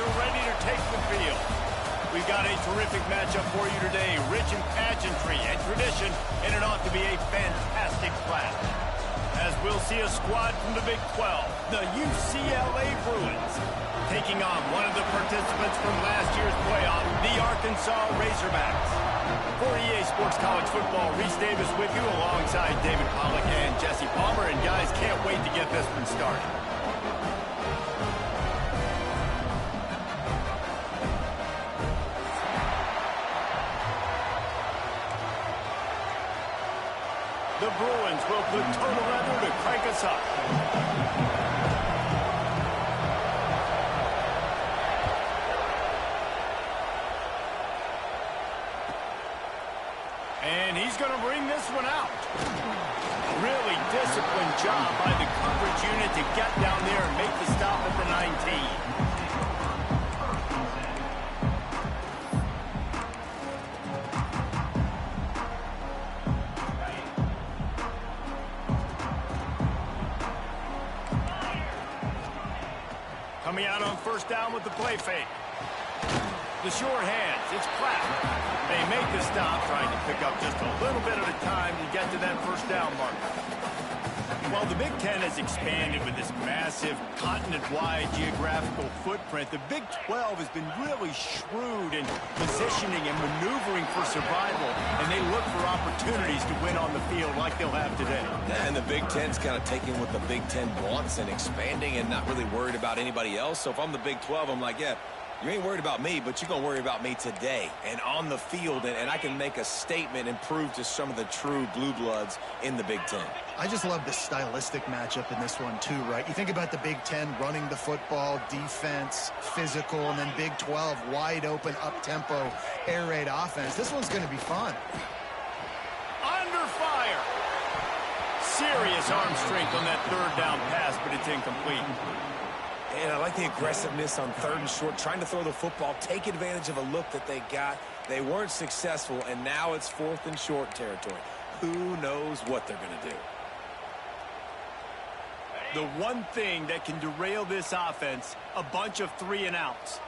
are ready to take the field. We've got a terrific matchup for you today, rich in pageantry and tradition, and it ought to be a fantastic clash. As we'll see a squad from the Big 12, the UCLA Bruins, taking on one of the participants from last year's playoff, the Arkansas Razorbacks. For EA Sports College Football, Reese Davis with you alongside David Pollack and Jesse Palmer, and guys, can't wait to get this one started. The Bruins will put total leather to crank us up. And he's going to bring this one out. Really disciplined job by the coverage unit to get down there and make the stop at the 19. Coming out on first down with the play fake. The short hands, it's Platt. They make the stop, trying to pick up just a little bit at a time to get to that first down mark. While the Big Ten has expanded with this massive continent-wide geographical footprint, the Big 12 has been really shrewd in positioning and maneuvering for survival, and they look for opportunities to win on the field like they'll have today. Yeah, and the Big Ten's kind of taking what the Big Ten wants and expanding and not really worried about anybody else. So if I'm the Big 12, I'm like, yeah, you ain't worried about me, but you're going to worry about me today and on the field, and I can make a statement and prove to some of the true blue bloods in the Big Ten. I just love the stylistic matchup in this one, too, right? You think about the Big Ten running the football, defense, physical, and then Big 12, wide open, up-tempo, air raid offense. This one's going to be fun. Under fire. Serious arm strength on that third down pass, but it's incomplete. And I like the aggressiveness on third and short, trying to throw the football, take advantage of a look that they got. They weren't successful, and now it's fourth and short territory. Who knows what they're going to do? The one thing that can derail this offense, a bunch of 3 and outs.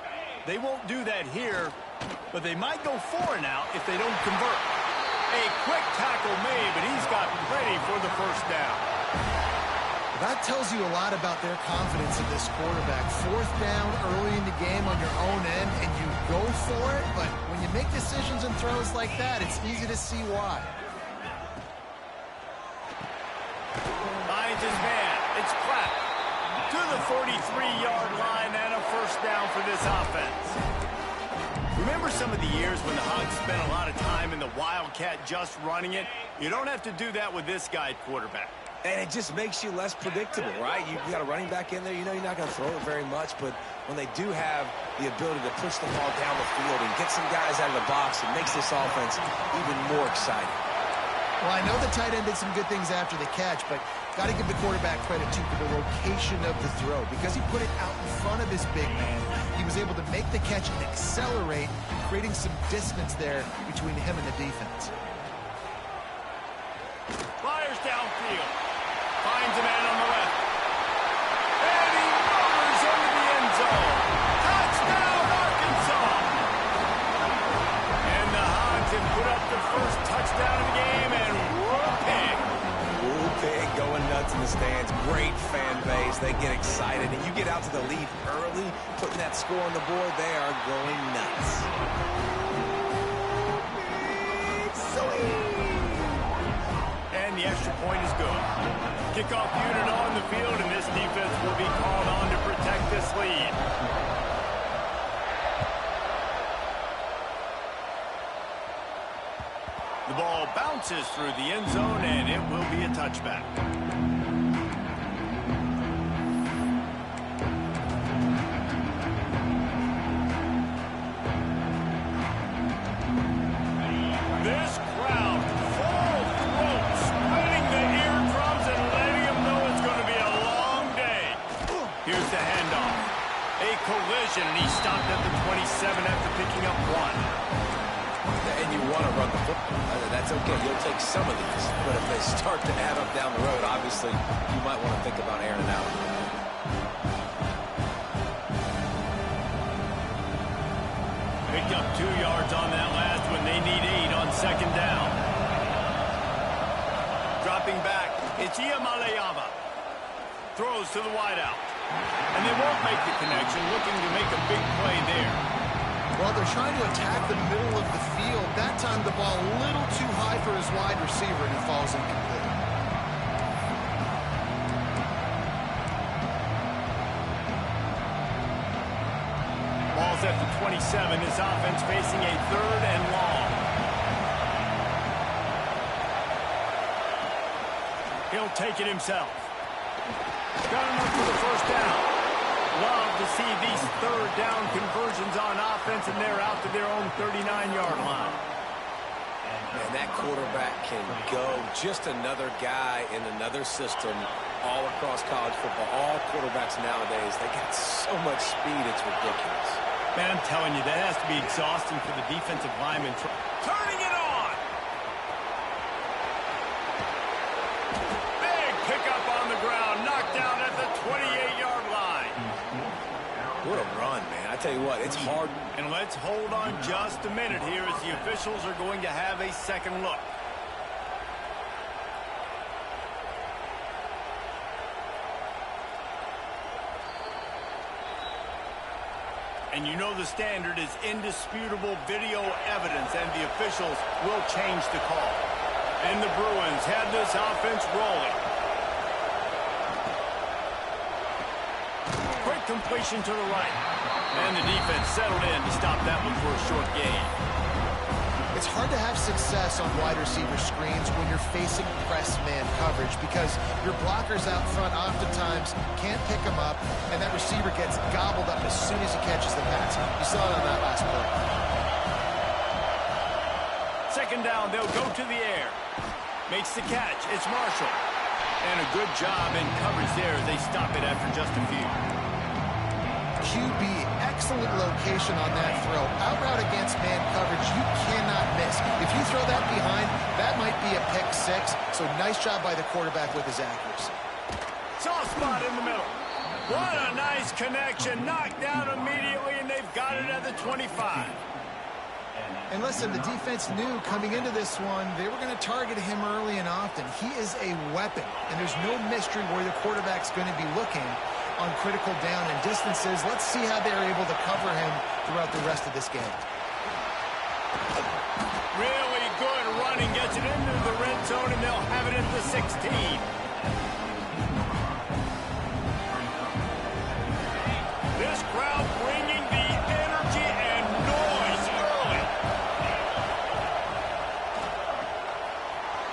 They won't do that here, but they might go 4 and out if they don't convert. A quick tackle made, but he's got ready for the first down. That tells you a lot about their confidence in this quarterback. Fourth down early in the game on your own end, and you go for it, but when you make decisions and throws like that, it's easy to see why. Finds his man. It's Platt to the 43-yard line and a first down for this offense. Remember some of the years when the Hogs spent a lot of time in the Wildcat just running it? You don't have to do that with this guy at quarterback. And it just makes you less predictable, right? You got a running back in there. You know you're not going to throw it very much, but when they do have the ability to push the ball down the field and get some guys out of the box, it makes this offense even more exciting. Well, I know the tight end did some good things after the catch, but got to give the quarterback credit, too, for the location of the throw. Because he put it out in front of his big man, he was able to make the catch and accelerate, creating some distance there between him and the defense. Fires downfield. Finds a man on the left. And he motors into the end zone. Touchdown, Arkansas! And the Hogs have put up the first touchdown of the game, and whooping. Whooping, going nuts in the stands. Great fan base. They get excited, and you get out to the lead early, putting that score on the board. They are going nuts. And the extra point is good. Kickoff unit on the field, and this defense will be called on to protect this lead. The ball bounces through the end zone, and it will be a touchback. This crowd, full throat, spreading the eardrums and letting them know it's going to be a long day. Here's the handoff. A collision, and he stopped at the 27 after picking up 1. And you want to run the football. That's okay. You'll take some of these. But if they start to add up down the road, obviously, you might want to think about airing it out. Picked up 2 yards on that last one. They need 8 on second down. Dropping back, it's Iamaleava. Throws to the wideout. And they won't make the connection, looking to make a big play there. Well, they're trying to attack the middle of the field. That time the ball a little too high for his wide receiver, and he falls incomplete. Ball's at the 27. His offense facing a 3rd and long. He'll take it himself. Got enough for the first down. Love to see these 3rd down conversions on offense, and they're out to their own 39-yard line. And that quarterback can go. Just another guy in another system all across college football. All quarterbacks nowadays, they got so much speed, it's ridiculous. Man, I'm telling you, that has to be exhausting for the defensive lineman. Turning it on! Big pickup on the ground, knocked down at the 28-yard line. What a run, man. I tell you what, it's hard. And let's hold on just a minute here as the officials are going to have a second look. And you know the standard is indisputable video evidence, and the officials will change the call. And the Bruins have this offense rolling. Quick completion to the right. And the defense settled in to stop that one for a short gain. It's hard to have success on wide receiver screens when you're facing press man coverage because your blockers out front oftentimes can't pick them up, and that receiver gets gobbled up as soon as he catches the pass. You saw it on that last play. Second down, they'll go to the air. Makes the catch. It's Marshall. And a good job in coverage there as they stop it after just a few. QB, excellent location on that throw. Out route against man coverage, you cannot miss. If you throw that behind, that might be a pick 6. So nice job by the quarterback with his accuracy. Soft spot in the middle. What a nice connection. Knocked down immediately, and they've got it at the 25. And listen, the defense knew coming into this one, they were going to target him early and often. He is a weapon, and there's no mystery where the quarterback's going to be looking on critical down and distances. Let's see how they're able to cover him throughout the rest of this game. Really good running. Gets it into the red zone, and they'll have it at the 16. This crowd bringing the energy and noise early.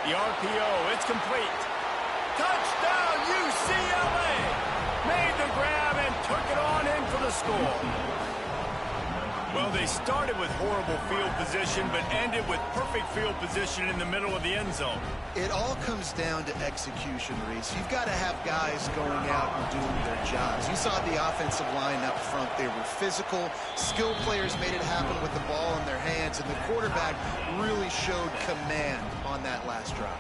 The RPO, it's complete. Touchdown, UCLA! Made the grab and took it on in for the score. Well, they started with horrible field position, but ended with perfect field position in the middle of the end zone. It all comes down to execution, Reese. You've got to have guys going out and doing their jobs. You saw the offensive line up front. They were physical. Skilled players made it happen with the ball in their hands, and the quarterback really showed command on that last drive.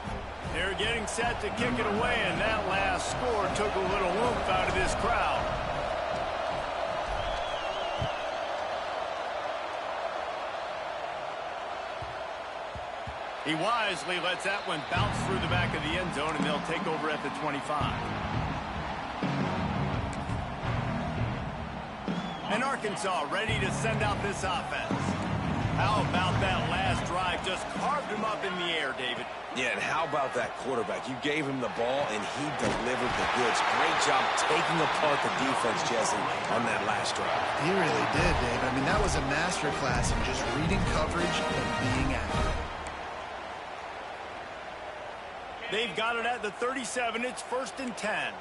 They're getting set to kick it away, and that last score took a little oomph out of this crowd. He wisely lets that one bounce through the back of the end zone, and they'll take over at the 25. And Arkansas ready to send out this offense. How about that last drive? Just carved him up in the air, David. Yeah, and how about that quarterback? You gave him the ball, and he delivered the goods. Great job taking apart the defense, Jesse, on that last drive. He really did, Dave. I mean, that was a masterclass in just reading coverage and being accurate. They've got it at the 37. It's 1st and 10.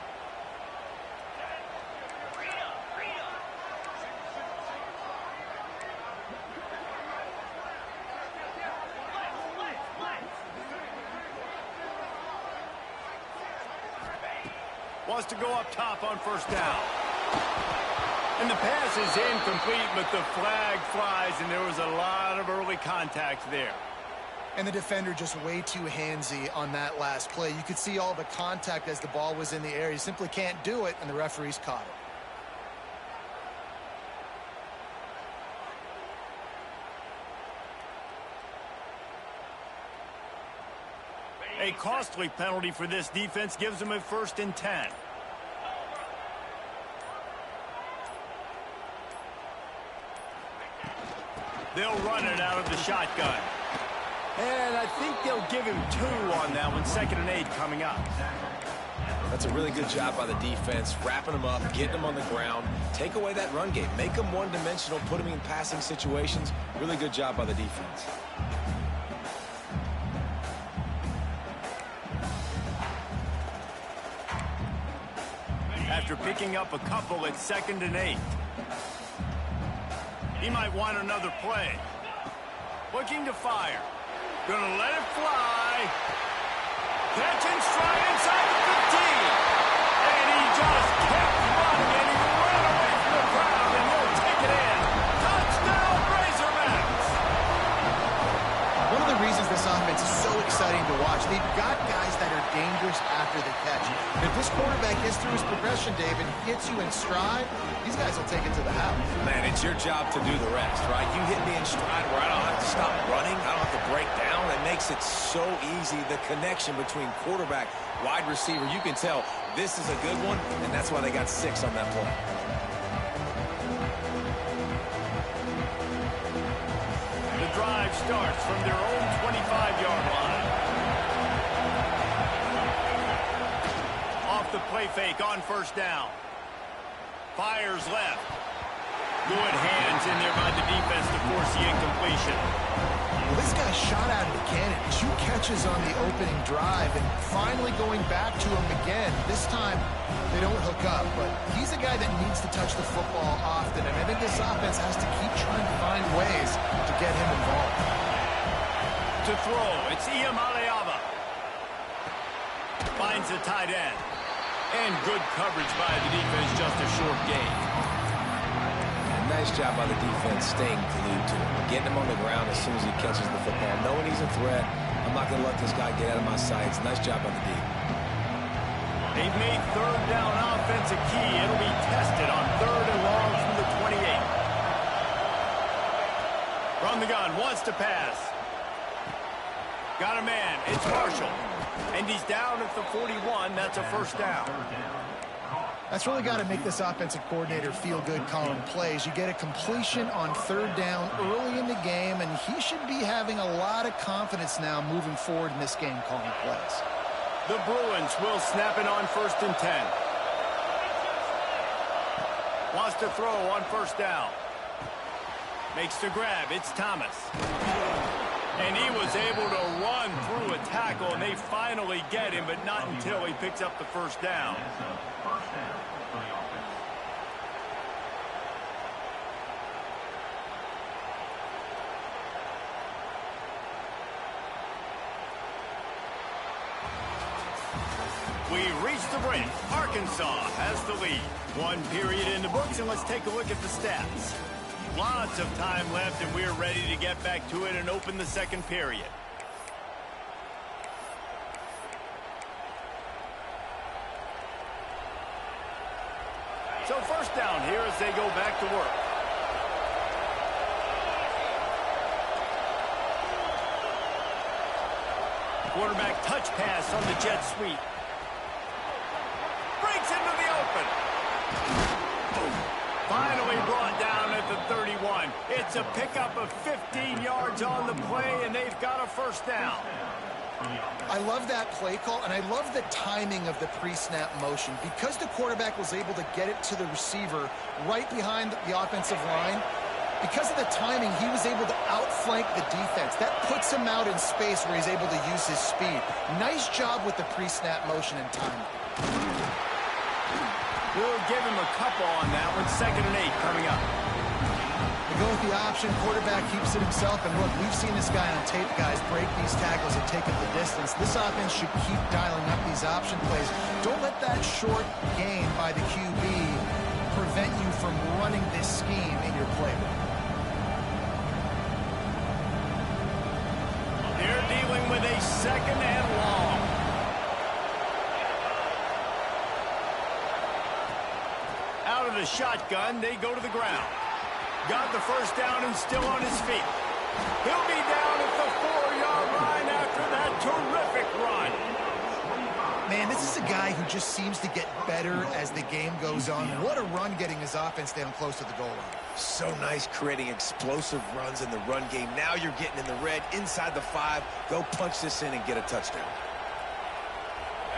Wants to go up top on first down. And the pass is incomplete, but the flag flies, and there was a lot of early contact there. And the defender just way too handsy on that last play. You could see all the contact as the ball was in the air. You simply can't do it, and the referees caught A costly penalty for this defense gives them a 1st and 10. They'll run it out of the shotgun. And I think they'll give him 2 on that one. 2nd and 8 coming up. That's a really good job by the defense, wrapping them up, getting them on the ground. Take away that run game. Make them one-dimensional, put them in passing situations. Really good job by the defense. After picking up a couple, it's 2nd and 8. He might want another play. Looking to fire. Gonna let it fly. Catch and strike inside the 15. And he just kept running, and he ran away from the crowd, and he'll take it in. Touchdown, Razorbacks! One of the reasons this offense is so exciting to watch, they've got guys that are dangerous after the catch. And if this quarterback gets through his progression, David, hits you in stride, these guys will take it to the house. Man, it's your job to do the rest, right? You hit me in stride where I don't have to stop running. I don't have to break down. It makes it so easy. The connection between quarterback, wide receiver, you can tell this is a good one, and that's why they got 6 on that play. The drive starts from their own 25-yard line. Off the play fake on 1st down. Fires left. Good hands in there by the defense to force the incompletion. Well, this guy shot out of the cannon. 2 catches on the opening drive, and finally going back to him again. This time, they don't hook up, but he's a guy that needs to touch the football often, and I think this offense has to keep trying to find ways to get him involved. To throw, it's Iamaleava. Finds the tight end. And good coverage by the defense, just a short gain. Nice job by the defense staying glued to him, getting him on the ground as soon as he catches the football. Knowing he's a threat, I'm not going to let this guy get out of my sights. Nice job by the D. They've made 3rd down offense a key. It'll be tested on 3rd and long from the 28. From the gun, wants to pass. Got a man, it's Marshall. And he's down at the 41. That's a 1st down. That's really got to make this offensive coordinator feel good calling plays. You get a completion on 3rd down early in the game, and he should be having a lot of confidence now moving forward in this game calling plays. The Bruins will snap it on 1st and 10. Wants to throw on 1st down. Makes the grab. It's Thomas. And he was able to run through a tackle, and they finally get him, but not until he picks up the 1st down. We reach the break. Arkansas has the lead. 1 period in the books, and let's take a look at the stats. Lots of time left, and we're ready to get back to it and open the 2nd period. So 1st down here as they go back to work. Quarterback touch pass on the jet sweep. Breaks into the open. Finally brought down at the 31. It's a pickup of 15 yards on the play, and they've got a 1st down. I love that play call, and I love the timing of the pre-snap motion. Because the quarterback was able to get it to the receiver right behind the offensive line, because of the timing, he was able to outflank the defense. That puts him out in space where he's able to use his speed. Nice job with the pre-snap motion and timing. We'll give him a couple on that one. 2nd and 8 coming up. They go with the option. Quarterback keeps it himself. And look, we've seen this guy on tape, guys, break these tackles and take up the distance. This offense should keep dialing up these option plays. Don't let that short gain by the QB prevent you from running this scheme in your playbook. They're dealing with a 2nd and long. Out of the shotgun, they go to the ground. Got the 1st down and still on his feet. He'll be down at the 4-yard line after that terrific run. Man, this is a guy who just seems to get better as the game goes on. What a run getting his offense down close to the goal line. So nice creating explosive runs in the run game. Now you're getting in the red inside the 5. Go punch this in and get a touchdown.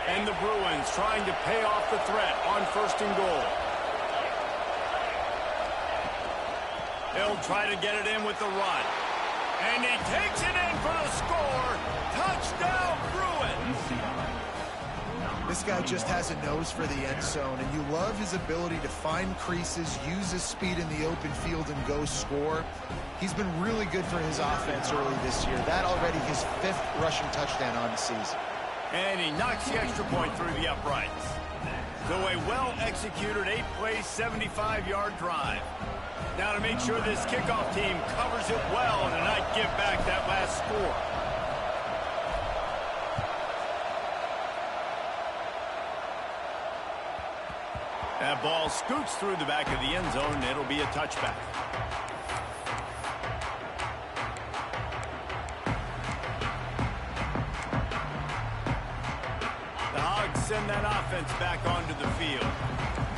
And the Bruins trying to pay off the threat on 1st and goal. He'll try to get it in with the run. And he takes it in for the score. Touchdown, Bruins. This guy just has a nose for the end zone, and you love his ability to find creases, use his speed in the open field, and go score. He's been really good for his offense early this year. That already his 5th rushing touchdown on the season. And he knocks the extra point through the uprights. So a well-executed 8-play, 75-yard drive. Now to make sure this kickoff team covers it well and not give back that last score. That ball scoots through the back of the end zone, and it'll be a touchback. The Hogs send that offense back onto the field.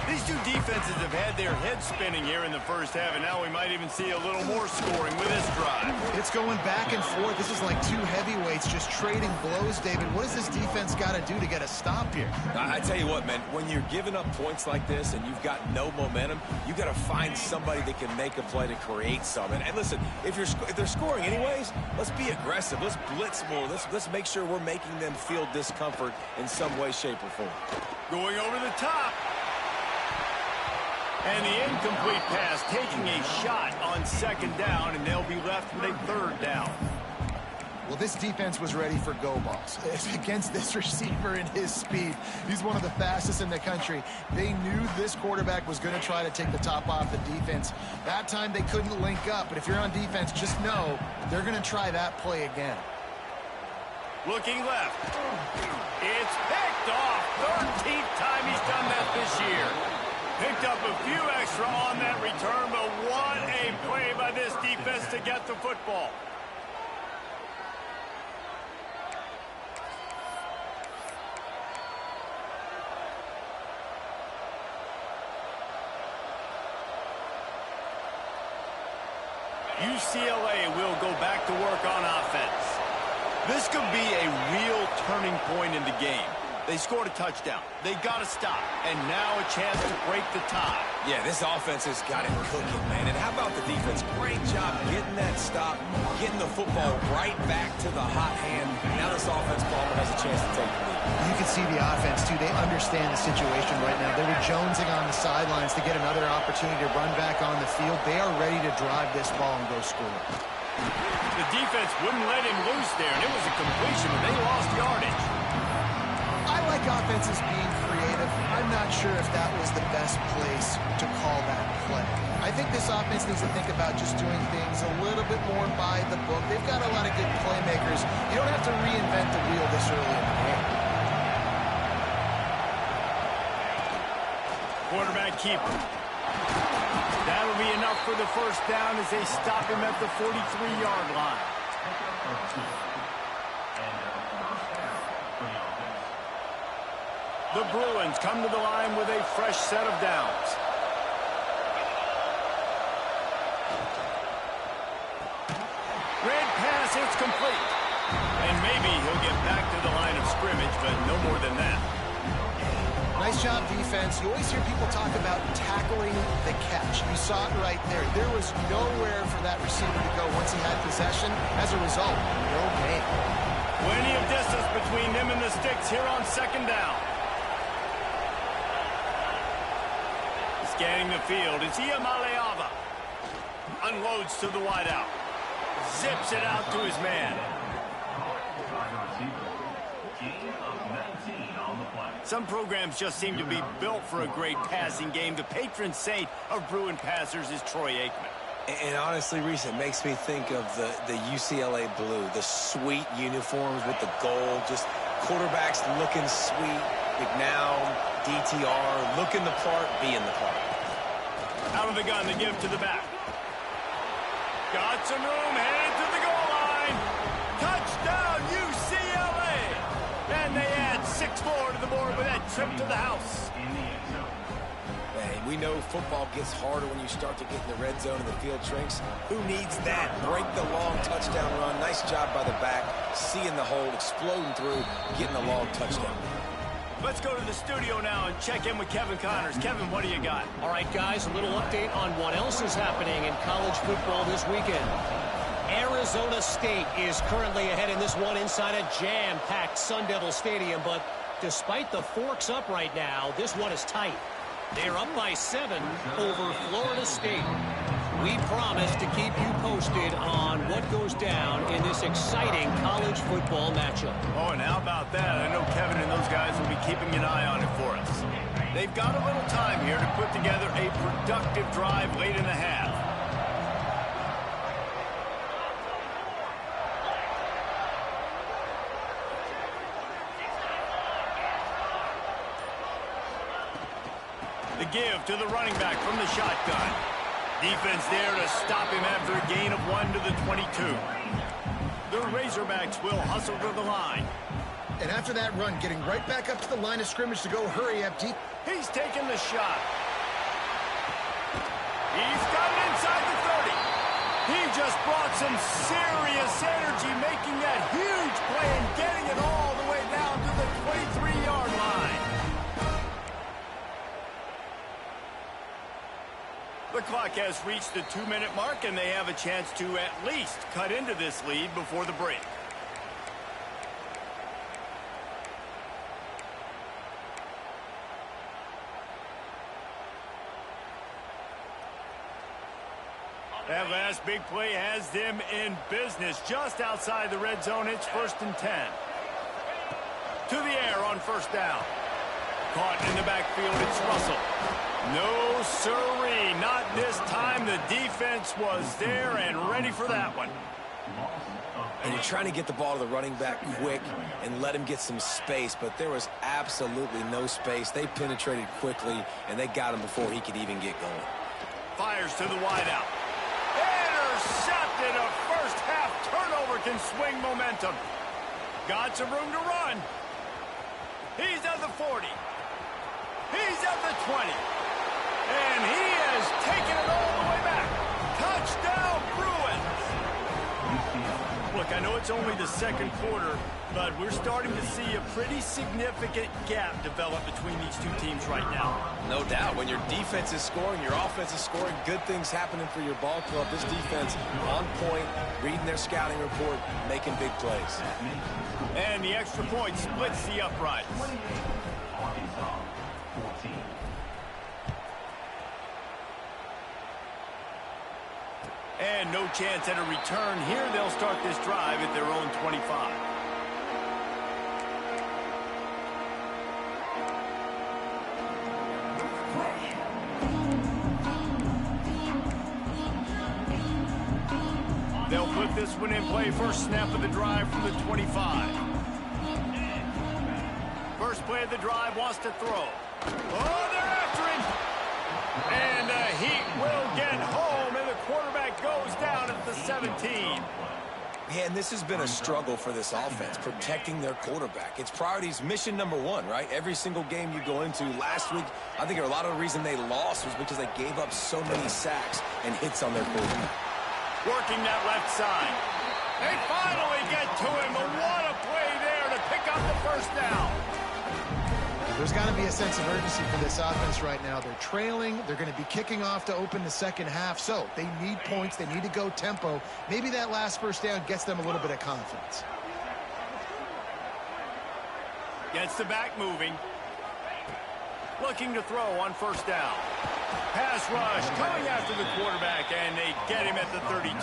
These two defenses have had their heads spinning here in the first half, and now we might even see a little more scoring with this drive. It's going back and forth. This is like two heavyweights just trading blows, David. What does this defense got to do to get a stop here? I tell you what, man, when you're giving up points like this and you've got no momentum, you got to find somebody that can make a play to create something. And listen, if they're scoring anyways, let's be aggressive. Let's blitz more. Let's make sure we're making them feel discomfort in some way, shape, or form. Going over the top. And the incomplete pass taking a shot on 2nd down, and they'll be left with a 3rd down. Well, this defense was ready for go balls. Against this receiver and his speed, he's one of the fastest in the country. They knew this quarterback was going to try to take the top off the defense. That time they couldn't link up, but if you're on defense, just know they're going to try that play again. Looking left. It's picked off. 13th time he's done that this year. Picked up a few extra on that return, but what a play by this defense to get the football. UCLA will go back to work on offense. This could be a real turning point in the game. They scored a touchdown. They got to stop. And now a chance to break the tie. Yeah, this offense has got it cooking, man. And how about the defense? Great job getting that stop, getting the football right back to the hot hand. Now this offense probably has a chance to take the lead. You can see the offense, too. They understand the situation right now. They were jonesing on the sidelines to get another opportunity to run back on the field. They are ready to drive this ball and go score. The defense wouldn't let him loose there, and it was a completion, but they lost yardage. I like offenses being creative. I'm not sure if that was the best place to call that play. I think this offense needs to think about just doing things a little bit more by the book. They've got a lot of good playmakers. You don't have to reinvent the wheel this early in the game. Quarterback keeper. That'll be enough for the 1st down as they stop him at the 43-yard line. The Bruins come to the line with a fresh set of downs. Red pass, it's complete. And maybe he'll get back to the line of scrimmage, but no more than that. Nice job, defense. You always hear people talk about tackling the catch. You saw it right there. There was nowhere for that receiver to go once he had possession. As a result, no gain. Plenty of distance between them and the sticks here on 2nd down. Scanning the field, it's Iamaleava. Unloads to the wideout. Zips it out to his man. Some programs just seem to be built for a great passing game. The patron saint of Bruin passers is Troy Aikman. And honestly, Reese, it makes me think of the UCLA blue, the sweet uniforms with the gold, just quarterbacks looking sweet, McNown, DTR, looking the part, being the part. Out of the gun, the give to the back. Got some room, headed to the line. Touchdown, UCLA! And they add 6 more to the board with that trip to the house. Man, we know football gets harder when you start to get in the red zone and the field shrinks. Who needs that? Break the long touchdown run. Nice job by the back. Seeing the hole, exploding through, getting a long touchdown. Let's go to the studio now and check in with Kevin Connors. Kevin, what do you got? All right, guys, a little update on what else is happening in college football this weekend. Arizona State is currently ahead in this one inside a jam-packed Sun Devil Stadium, but despite the forks up right now, this one is tight. They're up by 7 over Florida State. We promise to keep you posted on what goes down in this exciting college football matchup. Oh, and how about that? I know Kevin and those guys will be keeping an eye on it for us. They've got a little time here to put together a productive drive late in the half. The give to the running back from the shotgun. Defense there to stop him after a gain of 1 to the 22. The Razorbacks will hustle to the line. And after that run, getting right back up to the line of scrimmage to go hurry up deep. He's taking the shot. He's got it inside the 30. He just brought some serious energy, making that huge play and getting it all the way down to the 23-yard line. The clock has reached the 2-minute mark, and they have a chance to at least cut into this lead before the break. That last big play has them in business just outside the red zone. It's 1st and 10. To the air on 1st down. Caught in the backfield, it's Russell. No sirree, not this time. The defense was there and ready for that one. And you're trying to get the ball to the running back quick and let him get some space, but there was absolutely no space. They penetrated quickly, and they got him before he could even get going. Fires to the wideout. Intercepted. A first-half turnover can swing momentum. Got some room to run. He's at the 40. He's at the 20. And he has taken it all the way back. Touchdown, Bruins. Look, I know it's only the second quarter, but we're starting to see a pretty significant gap develop between these two teams right now. No doubt. When your defense is scoring, your offense is scoring, good things happening for your ball club. This defense on point, reading their scouting report, making big plays. And the extra point splits the uprights. And no chance at a return here. They'll start this drive at their own 25. They'll put this one in play. First snap of the drive from the 25. First play of the drive, wants to throw. Oh, they're after him. And the Heat will get home, and the quarterback goes down at the 17. Man, this has been a struggle for this offense, protecting their quarterback. It's priorities, mission number 1, right? Every single game you go into. Last week, I think a lot of the reason they lost was because they gave up so many sacks and hits on their quarterback. Working that left side. They finally get to him, but what a play there to pick up the first down. There's got to be a sense of urgency for this offense right now. They're trailing. They're going to be kicking off to open the second half. So they need points. They need to go tempo. Maybe that last first down gets them a little bit of confidence. Gets the back moving. Looking to throw on first down. Pass rush coming after the quarterback, and they get him at the 32.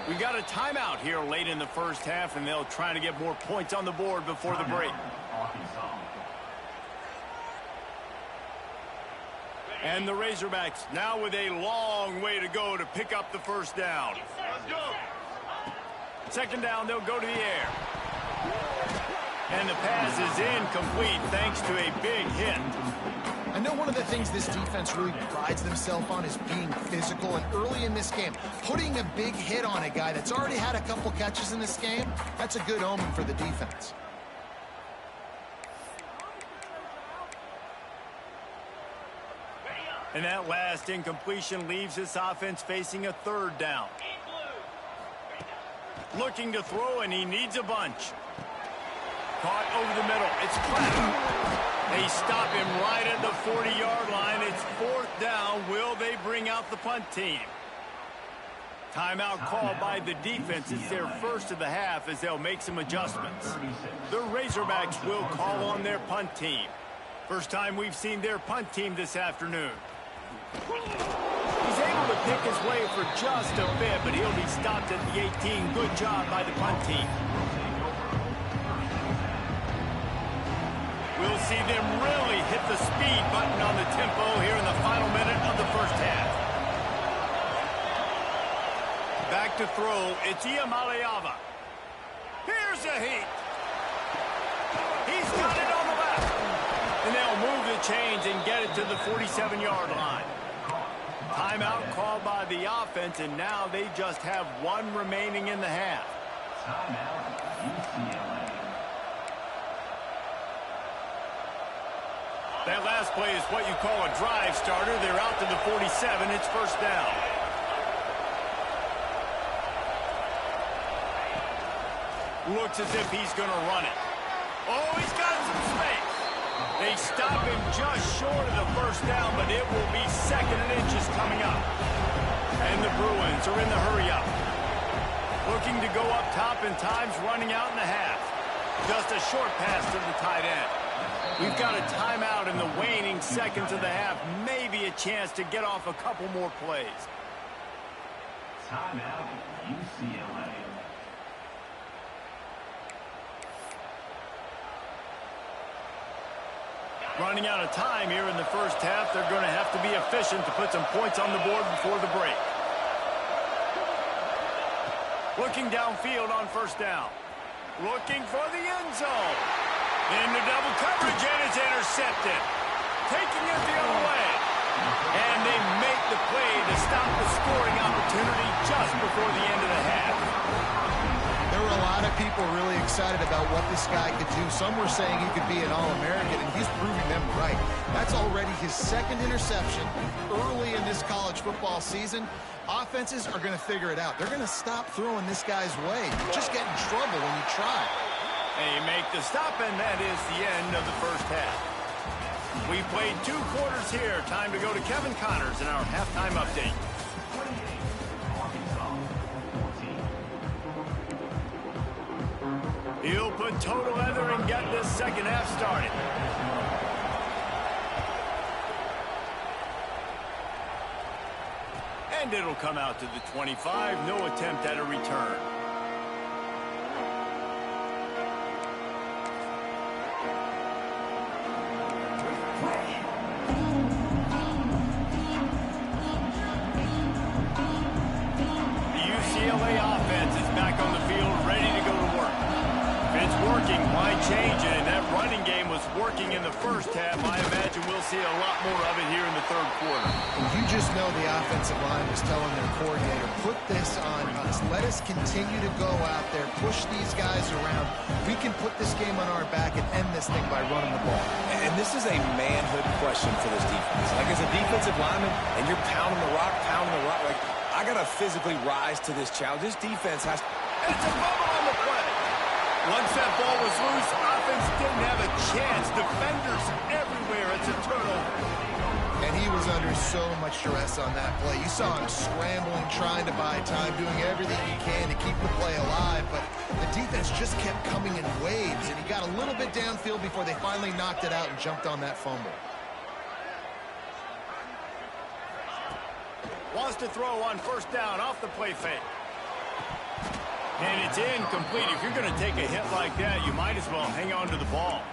We got a timeout here late in the first half, and they'll try to get more points on the board before the break. And the Razorbacks now with a long way to go to pick up the first down. Second down, they'll go to the air. And the pass is incomplete thanks to a big hit. I know one of the things this defense really prides themselves on is being physical, and early in this game, putting a big hit on a guy that's already had a couple catches in this game, that's a good omen for the defense. And that last incompletion leaves this offense facing a third down. Looking to throw, and he needs a bunch. Caught over the middle. It's flat. They stop him right at the 40-yard line. It's fourth down. Will they bring out the punt team? Timeout called by the defense. It's their first of the half as they'll make some adjustments. The Razorbacks will call on their punt team. First time we've seen their punt team this afternoon. He's able to pick his way for just a bit, but he'll be stopped at the 18. Good job by the punt team. We'll see them really hit the speed button on the tempo here in the final minute of the first half. Back to throw, it's Iamaleava. Here's a heat. He's got it on the left. And they'll move the chains and get it to the 47-yard line. Timeout called by the offense, and now they just have one remaining in the half. That last play is what you call a drive starter. They're out to the 47. It's first down. Looks as if he's going to run it. Oh, he's got some space. They stop him just short of the first down, but it will be second and inches coming up. And the Bruins are in the hurry-up. Looking to go up top, and time's running out in the half. Just a short pass to the tight end. We've got a timeout in the waning seconds of the half. Maybe a chance to get off a couple more plays. Timeout, UCLA. Running out of time here in the first half. They're going to have to be efficient to put some points on the board before the break. Looking downfield on first down. Looking for the end zone. Into double coverage, and it's intercepted. Taking it the other way. And they make the play to stop the scoring opportunity just before the end of the half. There were a lot of people really excited about what this guy could do. Some were saying he could be an All-American, and he's proving them right. That's already his second interception early in this college football season. Offenses are going to figure it out. They're going to stop throwing this guy's way. You just get in trouble when you try. They make the stop, and that is the end of the first half. We played 2 quarters here. Time to go to Kevin Connors in our halftime update. He'll put total leather and get this second half started. And it'll come out to the 25. No attempt at a return. The UCLA offense is back on the field, ready to go to work. If it's working, why change it? And that running game was working in the first half. I imagine we'll see a lot more of it here in the third quarter. And you just know the offensive line was telling their coordinator, put this on us. Let us continue to go out there, push these guys around. We can put this game on our back and end this thing by running the ball. And this is a manhood question for this defense. Like, as a defensive lineman, and you're pounding the rock, like, I got to physically rise to this challenge. This defense has to... It's a bubble on the play. Once that ball was loose, offense didn't have a chance. Defenders everywhere. It's a turnover. And he was under so much stress on that play. You saw him scrambling, trying to buy time, doing everything he can to keep the play alive. But the defense just kept coming in waves, and he got a little bit downfield before they finally knocked it out and jumped on that fumble. Wants to throw on first down off the play fake. And it's incomplete. If you're going to take a hit like that, you might as well hang on to the ball.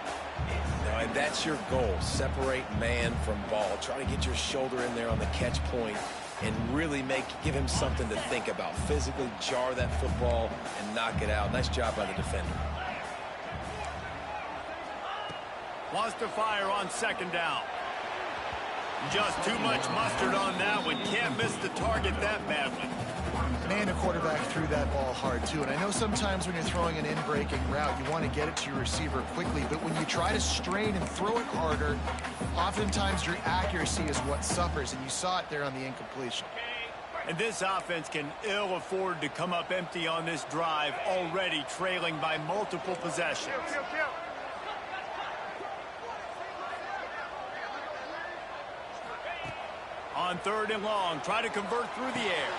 And that's your goal. Separate man from ball. Try to get your shoulder in there on the catch point and really give him something to think about. Physically jar that football and knock it out. Nice job by the defender. Wants to fire on second down. Just too much mustard on that one. Can't miss the target that badly. Man, the quarterback threw that ball hard, too. And I know sometimes when you're throwing an in-breaking route, you want to get it to your receiver quickly. But when you try to strain and throw it harder, oftentimes your accuracy is what suffers. And you saw it there on the incompletion. And this offense can ill afford to come up empty on this drive, already trailing by multiple possessions. On 3rd and long, try to convert through the air.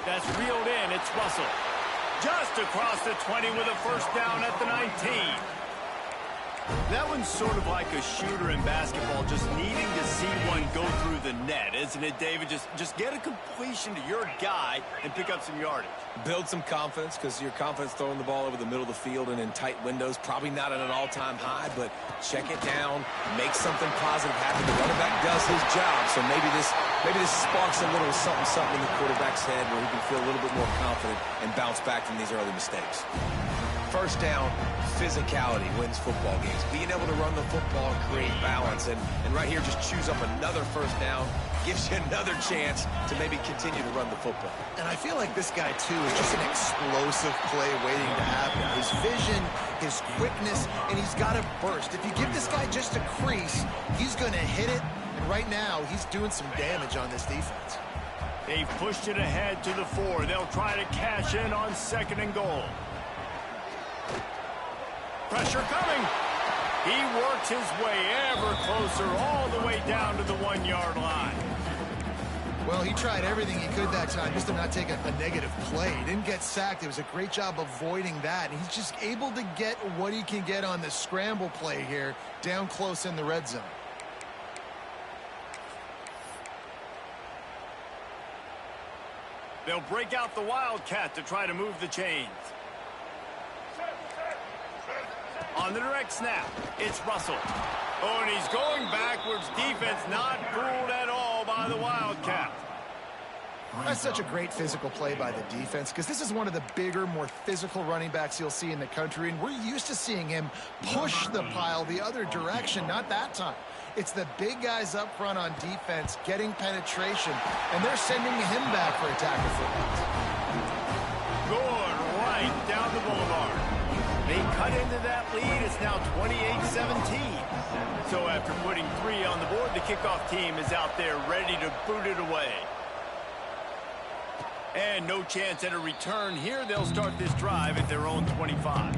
That's reeled in. It's Russell. Just across the 20 with a first down at the 19. That one's sort of like a shooter in basketball, just needing to see one go through the net, isn't it, David? Just get a completion to your guy and pick up some yardage. Build some confidence, because your confidence throwing the ball over the middle of the field and in tight windows, probably not at an all-time high, but check it down, make something positive happen. The running back does his job, so maybe this sparks a little something in the quarterback's head where he can feel a little bit more confident and bounce back from these early mistakes. First down, physicality wins football games. Being able to run the football and create balance. And right here, just choose up another first down, gives you another chance to maybe continue to run the football. And I feel like this guy, too, is just an explosive play waiting to happen. His vision, his quickness, and he's got a burst. If you give this guy just a crease, he's going to hit it. And right now, he's doing some damage on this defense. They've pushed it ahead to the 4. They'll try to cash in on 2nd and goal. Pressure coming. He works his way ever closer all the way down to the 1-yard line. Well, he tried everything he could that time just to not take a negative play. He didn't get sacked. It was a great job avoiding that. And he's just able to get what he can get on the scramble play here down close in the red zone. They'll break out the Wildcat to try to move the chains. On the direct snap, it's Russell. Oh, and he's going backwards. Defense not fooled at all by the Wildcat. That's such a great physical play by the defense, because this is one of the bigger, more physical running backs you'll see in the country, and we're used to seeing him push the pile the other direction. Not that time. It's the big guys up front on defense getting penetration, and they're sending him back for a tackle for it. Going right down the boulevard. They cut into that lead. It's now 28-17. So after putting 3 on the board, the kickoff team is out there ready to boot it away. And no chance at a return here. They'll start this drive at their own 25.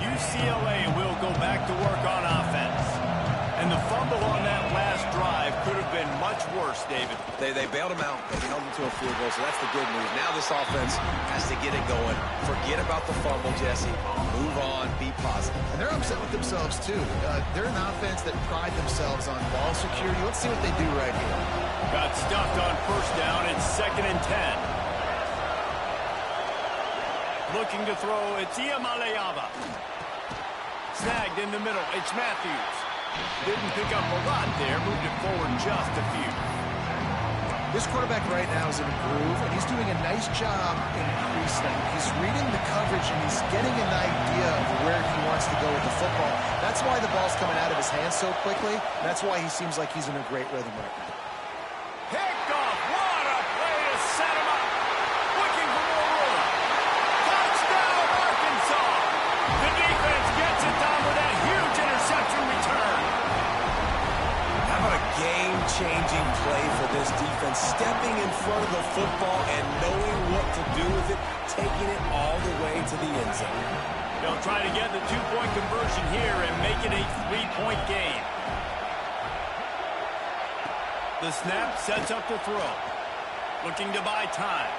UCLA will go back to work on offense. And the fumble on that last drive could have been much worse, David. They bailed him out. They held him to a field goal, so that's the good news. Now this offense has to get it going. Forget about the fumble, Jesse. Move on. Be positive. And they're upset with themselves, too. They're an offense that pride themselves on ball security. Let's see what they do right here. Got stuffed on first down. It's 2nd and 10. Looking to throw. It's Iamaleava. Snagged in the middle. It's Matthews. Didn't pick up a lot there. Moved it forward just a few. This quarterback right now is in a groove, and he's doing a nice job in pre-snap. He's reading the coverage, and he's getting an idea of where he wants to go with the football. That's why the ball's coming out of his hands so quickly. That's why he seems like he's in a great rhythm right now. Picked off. What a play to set him up. Looking for more room. Touchdown, Arkansas. The defense gets it done with that huge interception return. How about a game-changing play for this defense? Stepping in front of the football and knowing what to do with it, taking it all the way to the end zone. They'll try to get the 2-point conversion here and make it a 3-point game. The snap sets up the throw. Looking to buy time.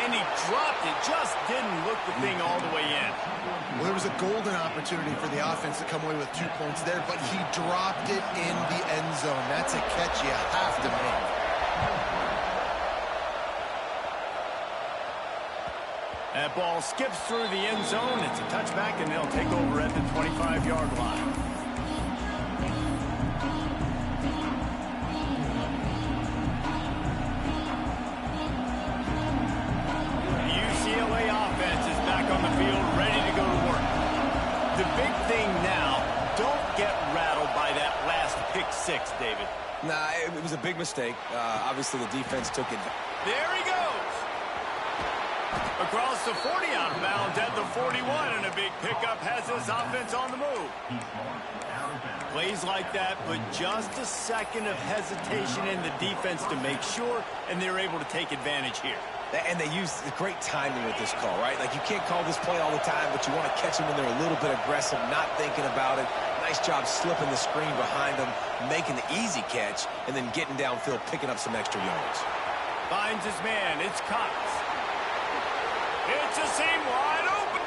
And he dropped it. Just didn't look the thing all the way in. Well, there was a golden opportunity for the offense to come away with 2 points there, but he dropped it in the end zone. That's a catch you have to make. That ball skips through the end zone. It's a touchback, and they'll take over at the 25-yard line. The UCLA offense is back 6, David. Nah, it was a big mistake. Obviously, the defense took it. There he goes. Across the 40, out of bounds at the 41, and a big pickup has this offense on the move. Plays like that, but just a second of hesitation in the defense to make sure, and they're able to take advantage here. And they use the great timing with this call, right? Like, you can't call this play all the time, but you want to catch them when they're a little bit aggressive, not thinking about it. Nice job slipping the screen behind them, making the easy catch, and then getting downfield, picking up some extra yards. Finds his man. It's Cox. It's a seam wide open.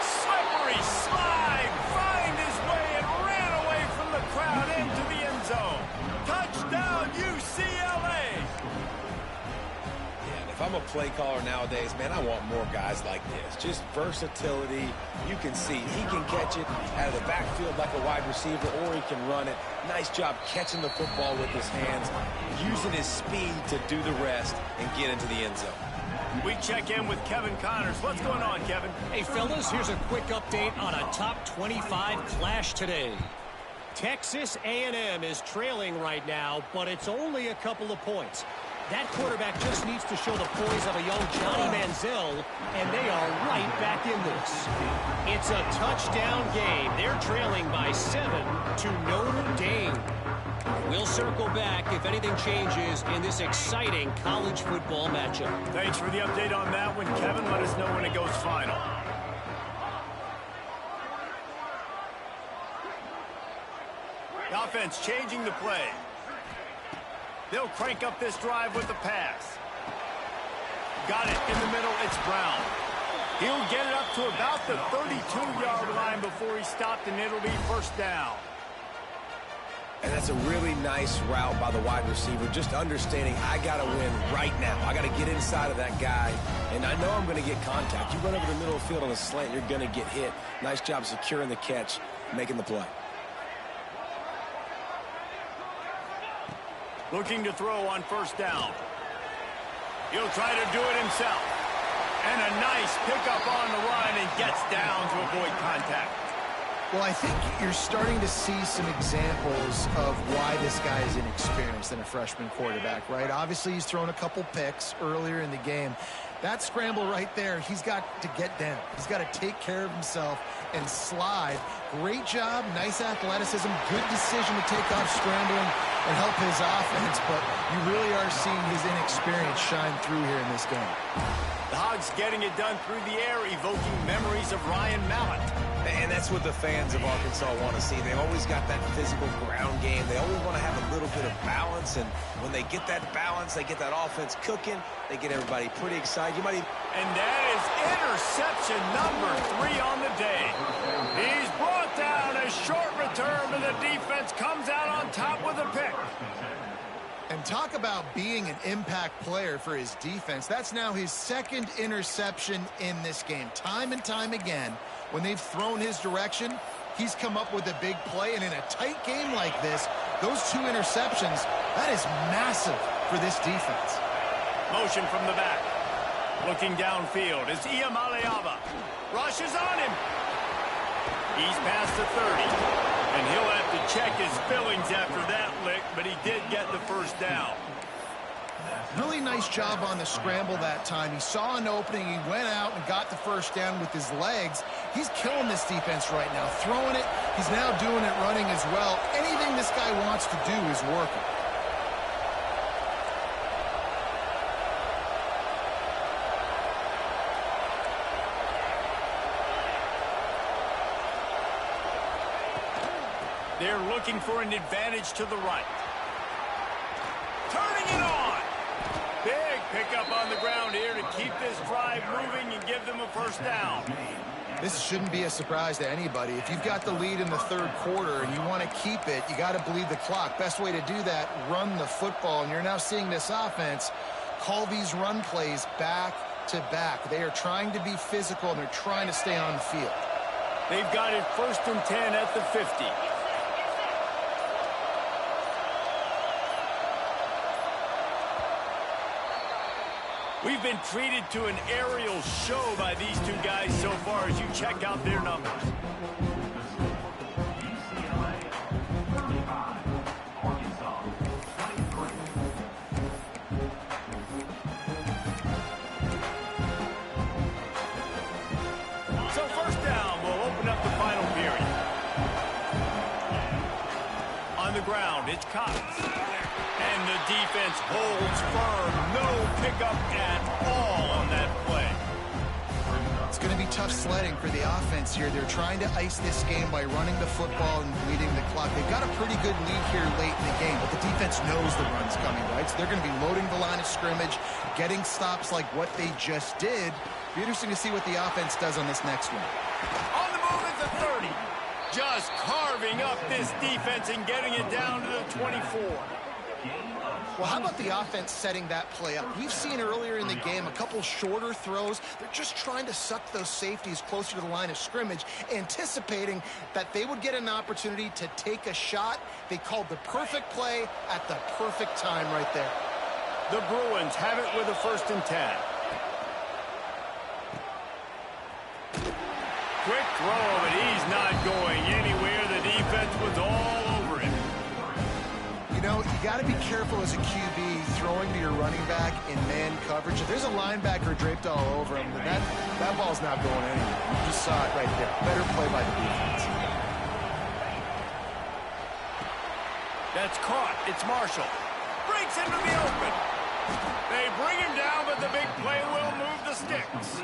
Slippery slide. Find his way and ran away from the crowd into the end zone. Touchdown, UCLA. If I'm a play caller nowadays, man, I want more guys like this. Just versatility. You can see he can catch it out of the backfield like a wide receiver, or he can run it. Nice job catching the football with his hands, using his speed to do the rest and get into the end zone. We check in with Kevin Connors. What's going on, Kevin? Hey, fellas, here's a quick update on a top 25 clash today. Texas A&M is trailing right now, but it's only a couple of points. That quarterback just needs to show the poise of a young Johnny Manziel, and they are right back in this. It's a touchdown game. They're trailing by 7 to Notre Dame. We'll circle back if anything changes in this exciting college football matchup. Thanks for the update on that one, Kevin. Let us know when it goes final. The offense changing the play. They'll crank up this drive with the pass. Got it in the middle. It's Brown. He'll get it up to about the 32-yard line before he stopped, and it'll be first down. And that's a really nice route by the wide receiver, just understanding I got to win right now. I got to get inside of that guy, and I know I'm going to get contact. You run over the middle of the field on a slant, you're going to get hit. Nice job securing the catch, making the play. Looking to throw on first down. He'll try to do it himself. And a nice pickup on the run and gets down to avoid contact. Well, I think you're starting to see some examples of why this guy is inexperienced than a freshman quarterback, right? Obviously, he's thrown a couple picks earlier in the game. That scramble right there, he's got to get down. He's got to take care of himself and slide. Great job, nice athleticism, good decision to take off scrambling and help his offense, but you really are seeing his inexperience shine through here in this game. The Hogs getting it done through the air, evoking memories of Ryan Mallett. And that's what the fans of Arkansas want to see. They've always got that physical ground game. They always want to have a little bit of balance, and when they get that balance, they get that offense cooking, they get everybody pretty excited. You might even... And that is interception number 3 on the day. He's brought down a short return, and the defense comes out on top with a pick. And talk about being an impact player for his defense. That's now his second interception in this game. Time and time again, when they've thrown his direction, he's come up with a big play. And in a tight game like this, those 2 interceptions, that is massive for this defense. Motion from the back. Looking downfield as Iamaleava rushes on him. He's past the 30. And he'll have to check his fillings after that lick, but he did get the first down. Really nice job on the scramble that time. He saw an opening, he went out and got the first down with his legs. He's killing this defense right now, throwing it. He's now doing it running as well. Anything this guy wants to do is working. They're looking for an advantage to the right. Turning it on. Big pickup on the ground here to keep this drive moving and give them a first down. This shouldn't be a surprise to anybody. If you've got the lead in the third quarter and you want to keep it, you got to bleed the clock. Best way to do that, run the football. And you're now seeing this offense call these run plays back to back. They are trying to be physical, and they're trying to stay on the field. They've got it 1st and 10 at the 50. We've been treated to an aerial show by these 2 guys so far as you check out their numbers. ground. It's Cox. And the defense holds firm. No pickup at all on that play. It's going to be tough sledding for the offense here. They're trying to ice this game by running the football and bleeding the clock. They've got a pretty good lead here late in the game, but the defense knows the run's coming, right? So they're going to be loading the line of scrimmage, getting stops like what they just did. Be interesting to see what the offense does on this next one. On the move at the 30. Just carving up this defense and getting it down to the 24. Well, how about the offense setting that play up? We've seen earlier in the game a couple shorter throws. They're just trying to suck those safeties closer to the line of scrimmage, anticipating that they would get an opportunity to take a shot. They called the perfect play at the perfect time right there. The Bruins have it with a 1st and 10. Quick throw, but he's not going anywhere. The defense was all over him. You know, you got to be careful as a QB throwing to your running back in man coverage. If there's a linebacker draped all over him, then that ball's not going anywhere. You just saw it right there. Better play by the defense. That's caught. It's Marshall. Breaks into the open. They bring him down, but the big play will move the sticks.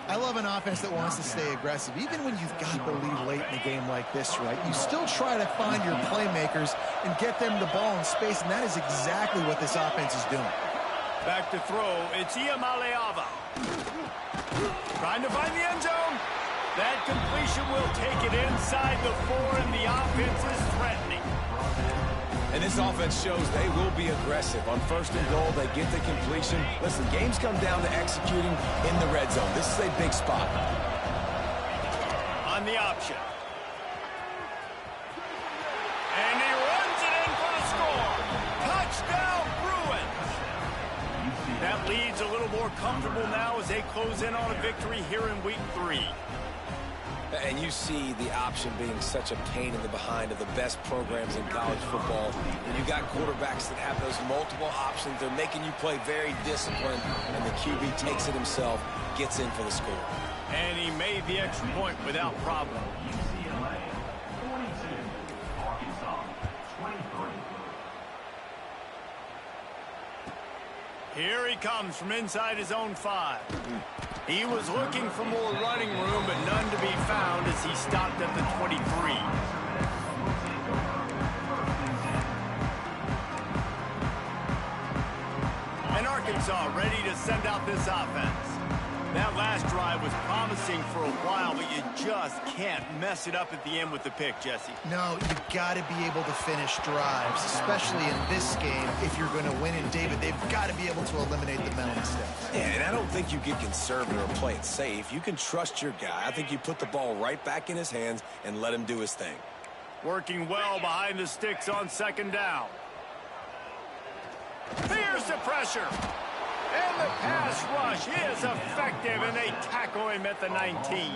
I love an offense that wants to stay aggressive. Even when you've got the lead late in a game like this, right, you still try to find your playmakers and get them the ball in space, and that is exactly what this offense is doing. Back to throw. It's Iamaleava. Trying to find the end zone. That completion will take it inside the 4, and the offense is threatening. And this offense shows they will be aggressive. On 1st and goal, they get the completion. Listen, games come down to executing in the red zone. This is a big spot. On the option. And he runs it in for the score. Touchdown, Bruins. That lead's a little more comfortable now as they close in on a victory here in week 3. And you see the option being such a pain in the behind of the best programs in college football. When you got quarterbacks that have those multiple options, they're making you play very disciplined, and the QB takes it himself, gets in for the score. And he made the extra point without problem. UCLA 42, Arkansas 23. Here he comes from inside his own 5. He was looking for more running room, but none to be found as he stopped at the 23. And Arkansas ready to send out this offense. That last drive was promising for a while, but you just can't mess it up at the end with the pick, Jesse. No, you've got to be able to finish drives, especially in this game. If you're going to win, and David, they've got to be able to eliminate the mental mistakes. Yeah, and I don't think you get conservative or play it safe. You can trust your guy. I think you put the ball right back in his hands and let him do his thing. Working well behind the sticks on 2nd down. Here's the pressure. And the pass rush is effective, and they tackle him at the 19.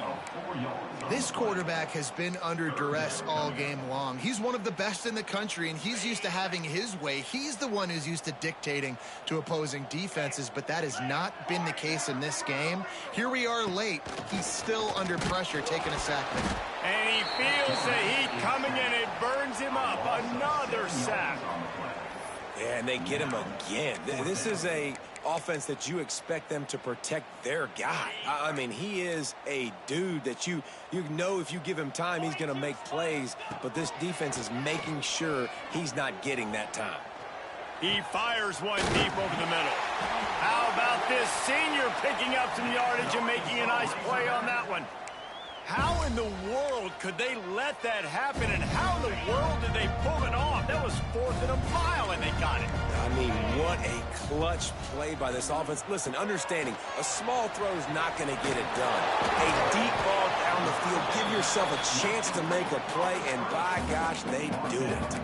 This quarterback has been under duress all game long. He's one of the best in the country, and he's used to having his way. He's the one who's used to dictating to opposing defenses, but that has not been the case in this game. Here we are late. He's still under pressure, taking a sack there. And he feels the heat coming, and it burns him up. Another sack. Yeah, and they get him again. This is a offense that you expect them to protect their guy. I mean, he is a dude that you know if you give him time, he's going to make plays, but this defense is making sure he's not getting that time. He fires one deep over the middle. How about this senior picking up some yardage and making a nice play on that one? How in the world could they let that happen, and how in the world did they pull it off? That was 4th and a mile, and they got it. I mean, what a clutch play by this offense. Listen, understanding, a small throw is not going to get it done. A deep ball down the field, give yourself a chance to make a play, and by gosh, they do it.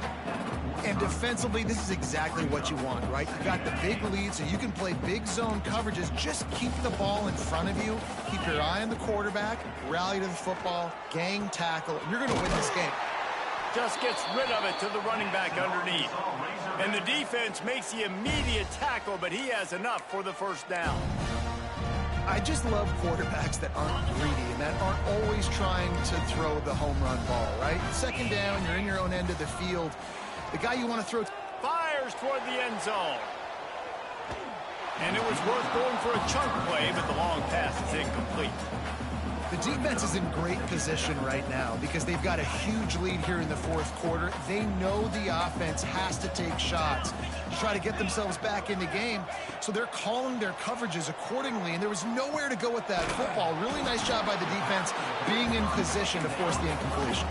And defensively, this is exactly what you want, right? You got the big lead, so you can play big zone coverages. Just keep the ball in front of you. Keep your eye on the quarterback. Rally to the football. Gang tackle. You're going to win this game. Just gets rid of it to the running back underneath. And the defense makes the immediate tackle, but he has enough for the 1st down. I just love quarterbacks that aren't greedy and that aren't always trying to throw the home run ball, right? Second down, you're in your own end of the field. The guy you want to throw... Fires toward the end zone. And it was worth going for a chunk play, but the long pass is incomplete. The defense is in great position right now because they've got a huge lead here in the fourth quarter. They know the offense has to take shots to try to get themselves back in the game. So they're calling their coverages accordingly, and there was nowhere to go with that football. Really nice job by the defense being in position to force the incompletion.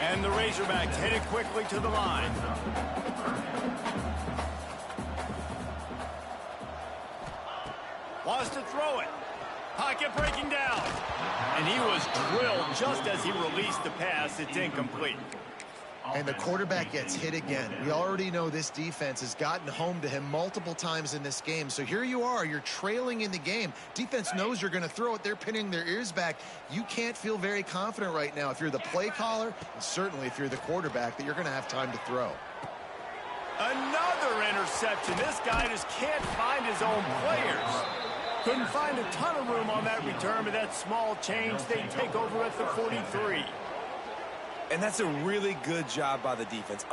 And the Razorbacks headed quickly to the line. Wants to throw it. Pocket breaking down. And he was drilled just as he released the pass. It's incomplete. And the quarterback gets hit again. We already know this defense has gotten home to him multiple times in this game. So here you are. You're trailing in the game. Defense knows you're going to throw it. They're pinning their ears back. You can't feel very confident right now if you're the play caller, and certainly if you're the quarterback, that you're going to have time to throw. Another interception. This guy just can't find his own players. Couldn't find a ton of room on that return, but that small change, they take over at the 43. And that's a really good job by the defense.